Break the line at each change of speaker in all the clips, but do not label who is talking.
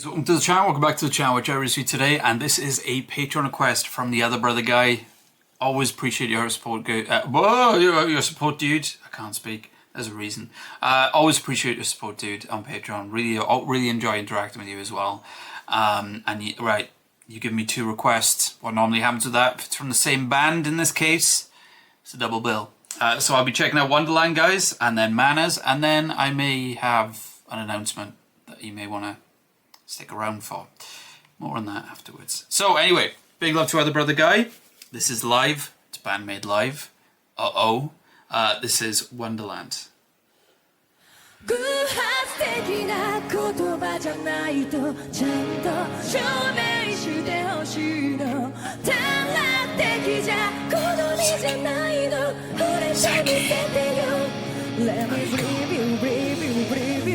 Welcome to the channel, welcome back to the channel, which I received today, and this is a Patreon request from the other brother guy. Always appreciate your support, your support, dude. I can't speak, there's a reason. Always appreciate your support, dude, on Patreon. Really enjoy interacting with you as well. You give me 2 requests. What normally happens with that, if it's from the same band in this case, it's a double bill. So I'll be checking out Wonderland, guys, and then Manners, and then I may have an announcement that you may want to stick around for. More on that afterwards. So anyway, big love to other brother guy. This is live. It's Band-Maid live. This is Wonderland.
偶発的な言葉じゃないとちゃんと証明してほしいの短絡的じゃ好みじゃないの惚れてみせてよ Let me breathe you, breathe you, breathe you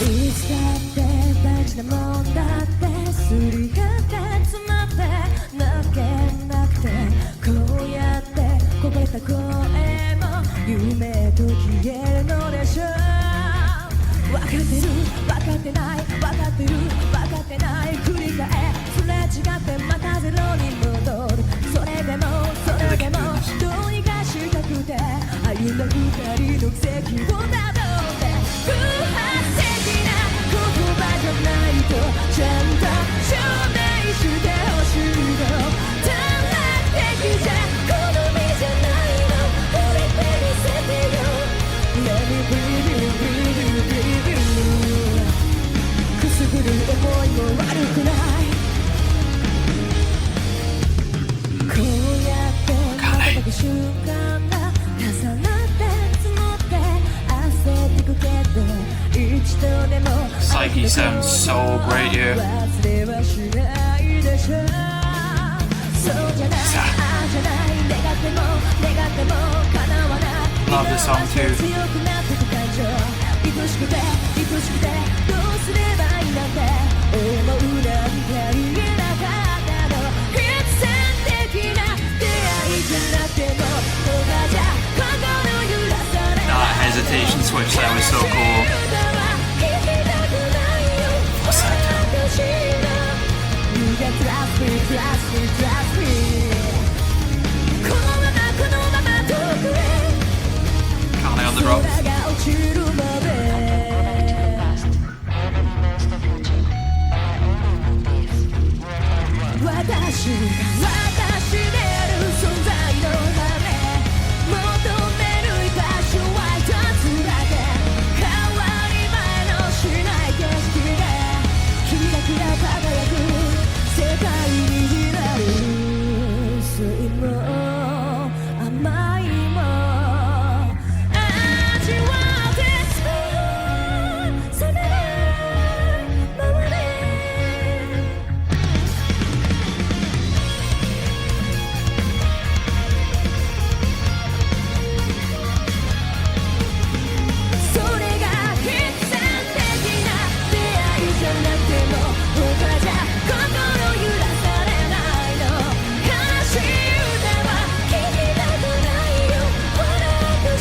いつだって大事なもんだってすり減って詰まって泣けなくてこうやって焦げた声も夢と消えるのでしょう分かってる分かってない分かってる分かってない繰り返すれ違ってまたゼロに戻るそれでもどうにかしたくて歩んだ二人の奇跡をたどって偶発的な言葉じゃないとちゃんと証明してほしいの短絡的じゃ好みじゃないの惚れてみせてよ Let me breathe you, breathe you, breathe you くすぶる思いも悪くないこうやって瞬く瞬間が重なって積もって焦ってくけど一度でも
Psyche sounds so great here. Love this song too. That hesitation switch there was so cool. What's that? Can't lay on the drop.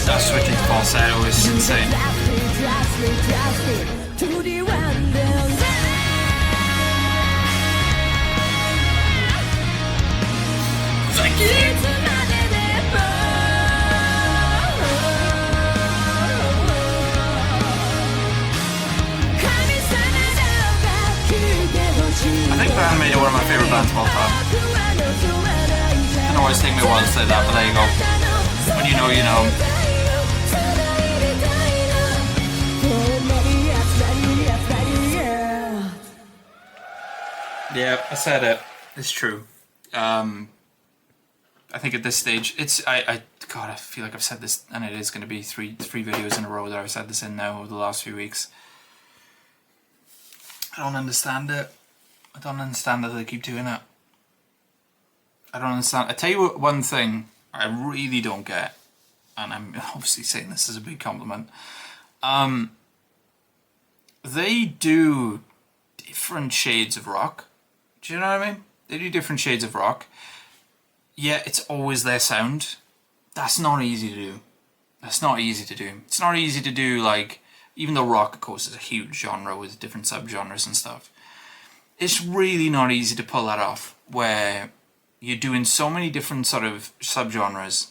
That switching to falsetto is insane. Thank you. I think Band-Maid are one of my favourite bands of all time. Doesn't always take me a while to say that, but there you go. When you know, you know. Yeah, I said it. It's true. I think at this stage, God, I feel like I've said this, and it is going to be three videos in a row that I've said this in now over the last few weeks. I don't understand it. I don't understand that they keep doing it. I don't understand. I tell you what, one thing I really don't get, and I'm obviously saying this as a big compliment. They do different shades of rock. Do you know what I mean? They do different shades of rock. Yeah, it's always their sound. That's not easy to do. That's not easy to do. It's not easy to do, like, even though rock, of course, is a huge genre with different subgenres and stuff. It's really not easy to pull that off, where you're doing so many different sort of subgenres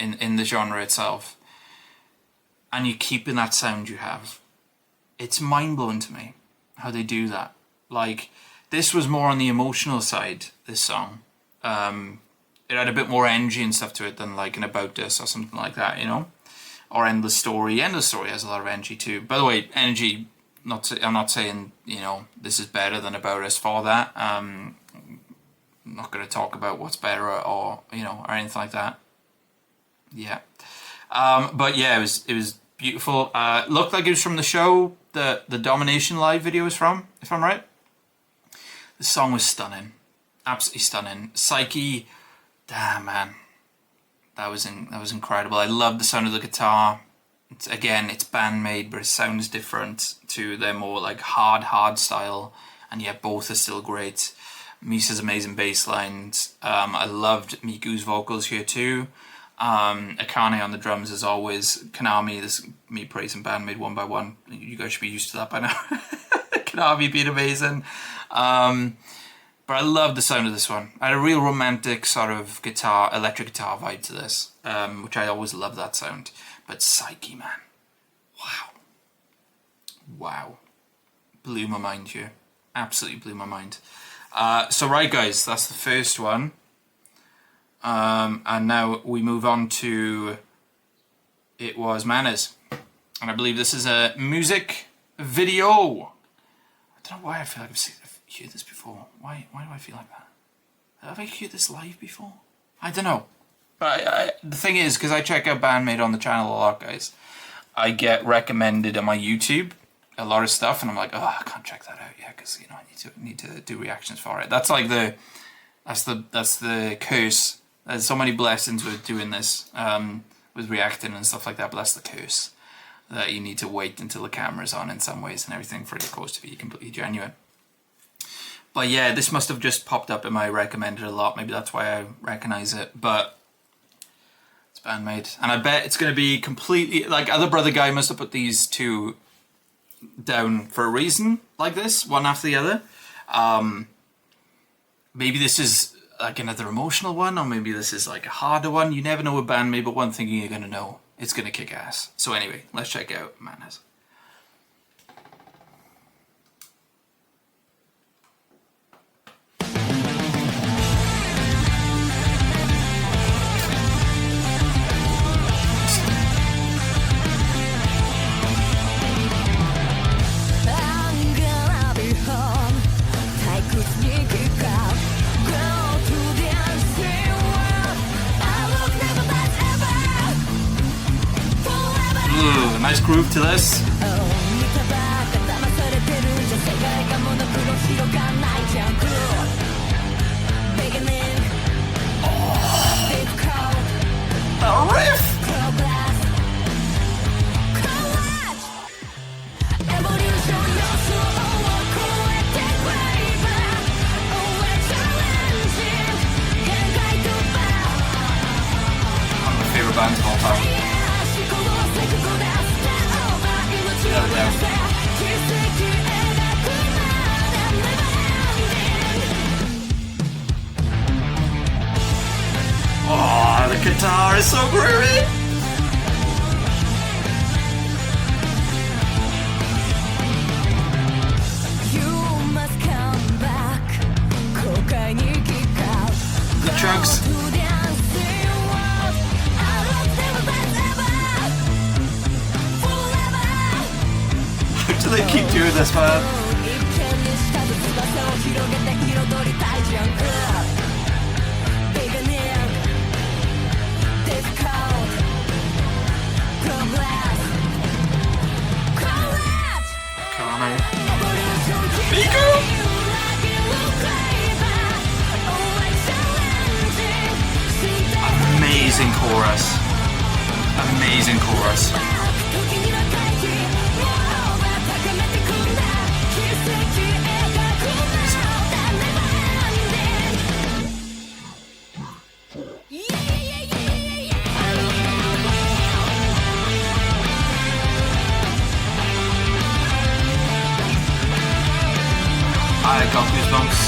in the genre itself, and you're keeping that sound you have. It's mind-blowing to me how they do that. Like, this was more on the emotional side, this song. It had a bit more energy and stuff to it than like an About Us or something like that, you know? Or Endless Story. Endless Story has a lot of energy too. By the way, energy, I'm not saying, you know, this is better than About Us for that. I'm not going to talk about what's better or, you know, or anything like that. Yeah. But yeah, it was beautiful. Looked like it was from the show the Domination live video was from, if I'm right. The song was stunning. Absolutely stunning. Psyche, damn man, that was incredible. I love the sound of the guitar. It's Band-Maid, but it sounds different to their more like hard style, and yet both are still great. Misa's amazing bass lines. I loved Miku's vocals here too. Akane on the drums as always. Konami, this is me praising Band-Maid one by one. You guys should be used to that by now. Konami being amazing. But I love the sound of this one. I had a real romantic sort of electric guitar vibe to this, which I always love that sound. But Psyche, man, wow, blew my mind here. Absolutely blew my mind. So right, guys, that's the first one, and now we move on to It Was Manners, and I believe this is a music video. I don't know why I feel like I've heard this before. Why do I feel like that? Have I heard this live before? I don't know. But the thing is, because I check out Band-Maid on the channel a lot, guys, I get recommended on my YouTube a lot of stuff, and I'm like, oh, I can't check that out yet because you know I need to do reactions for it. That's like that's the curse. There's so many blessings with doing this, with reacting and stuff like that. But that's the curse, that you need to wait until the camera's on in some ways and everything for it, of course, to be completely genuine. But yeah, this must have just popped up in my recommended a lot. Maybe that's why I recognize it. But it's Band-Maid, and I bet it's going to be completely like Other Brother Guy must have put these two down for a reason like this, one after the other. Maybe this is like another emotional one, or maybe this is like a harder one. You never know with Band-Maid, but one thing you're going to know, it's going to kick ass. So anyway, let's check out Manners. Ooh, nice groove to this. Oh, riff! One of my favorite bands of all time. Oh, the guitar is so groovy! The chugs. How do they keep doing this, man? Amazing chorus. Amazing chorus. I got goosebumps.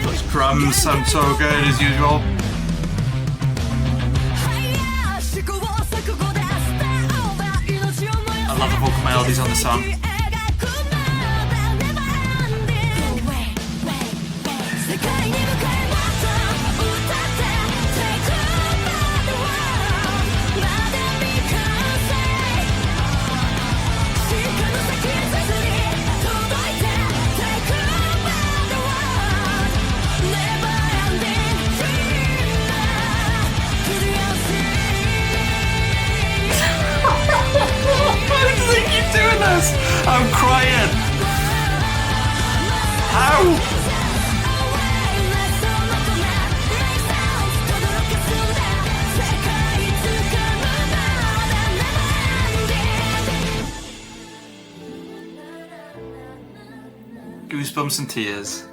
Those drums sound so good as usual. I love the vocal melodies on the song. I'm crying. How? Goosebumps and tears.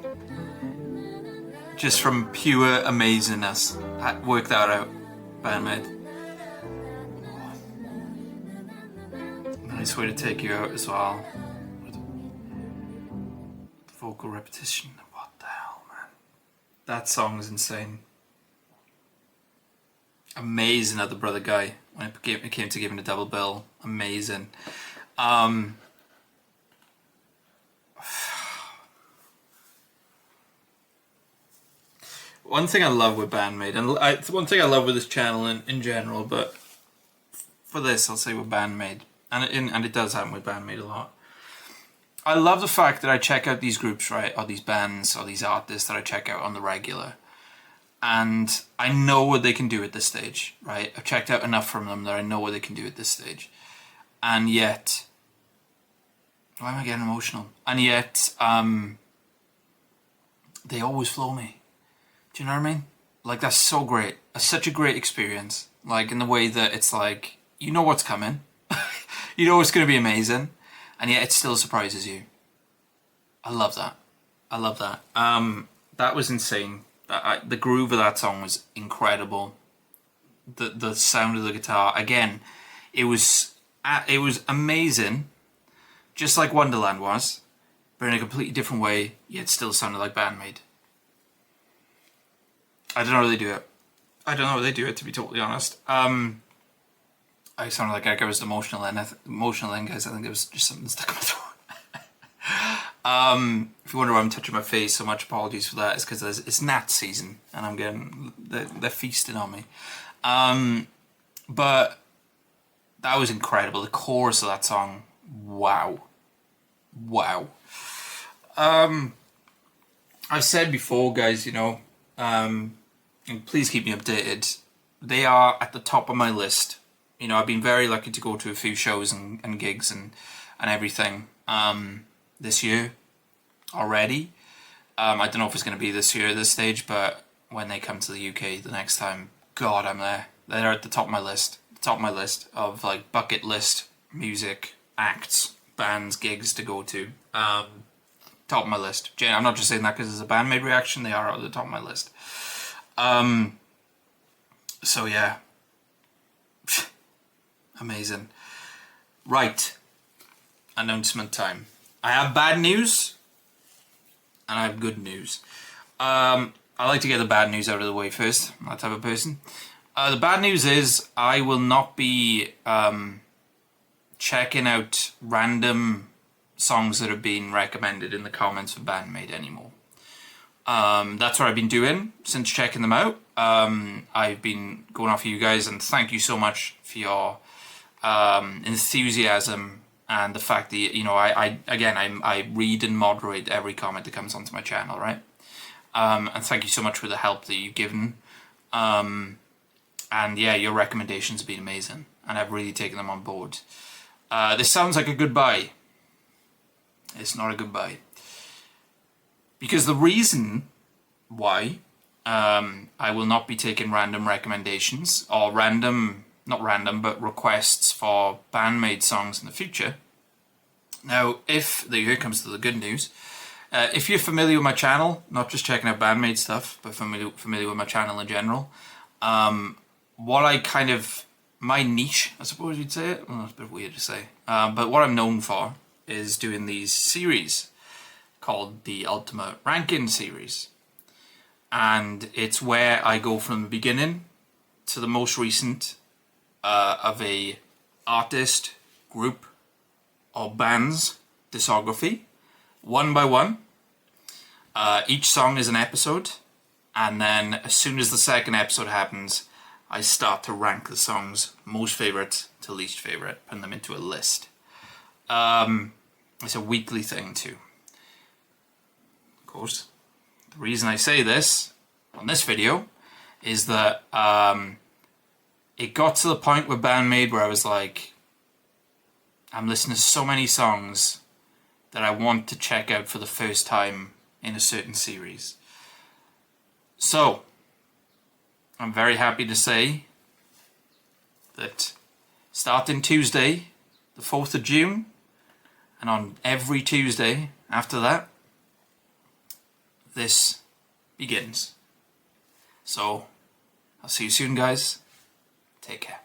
Just from pure amazingness. Work that out, Band-Maid. Nice way to take you out as well. The vocal repetition. What the hell, man? That song is insane. Amazing at the brother guy when it came to giving a double bill. Amazing. One thing I love with Band-Maid, and one thing I love with this channel in general, but for this I'll say with Band-Maid, and it does happen with Band-Maid a lot. I love the fact that I check out these groups, right, or these bands, or these artists that I check out on the regular, and I know what they can do at this stage, right? I've checked out enough from them that I know what they can do at this stage, and yet, why am I getting emotional? And yet, they always flow me. Do you know what I mean? Like, that's so great. That's such a great experience. Like, in the way that it's like, you know what's coming. You know it's going to be amazing. And yet it still surprises you. I love that. I love that. That was insane. The groove of that song was incredible. The sound of the guitar. Again, it was amazing. Just like Wonderland was. But in a completely different way. Yet still sounded like Band-Maid. I don't know how they do it. I don't know how they do it, to be totally honest. I sounded like I was emotional then, guys. I think it was just something stuck in my throat. If you wonder why I'm touching my face so much, apologies for that. It's because it's gnat season, and I'm getting they're feasting on me. But that was incredible. The chorus of that song, wow. I've said before, guys, you know. And please keep me updated. They are at the top of my list. You know, I've been very lucky to go to a few shows and gigs and everything this year already. I don't know if it's going to be this year at this stage, but when they come to the UK the next time, God, I'm there. They're at the top of my list. The top of my list of like bucket list music acts, bands, gigs to go to. Top of my list. I'm not just saying that because it's a Band-Maid reaction. They are at the top of my list. So yeah. Amazing. Right. Announcement time. I have bad news and I have good news. I like to get the bad news out of the way first. I'm that type of person. The bad news is I will not be checking out random songs that have been recommended in the comments for Band-Maid anymore. That's what I've been doing since checking them out. I've been going off of you guys, and thank you so much for your enthusiasm and the fact that, you know, I read and moderate every comment that comes onto my channel, right? And thank you so much for the help that you've given. And yeah, your recommendations have been amazing, and I've really taken them on board. This sounds like a goodbye. It's not a goodbye. Because the reason why I will not be taking random recommendations or not random, but requests for Band-Maid songs in the future Now, here comes to the good news. If you're familiar with my channel, not just checking out Band-Maid stuff, but familiar with my channel in general, my niche, I suppose you'd say it. Well, that's a bit weird to say. But what I'm known for is doing these series called the Ultimate Ranking Series. And it's where I go from the beginning to the most recent of a artist, group, or band's discography, one by one. Each song is an episode, and then as soon as the second episode happens, I start to rank the songs most favourite to least favourite, putting them into a list. It's a weekly thing too. Of course, the reason I say this on this video is that it got to the point with Band-Maid where I was like, I'm listening to so many songs that I want to check out for the first time in a certain series. So, I'm very happy to say that starting Tuesday, the 4th of June, and on every Tuesday after that, this begins. So, I'll see you soon, guys. Take care.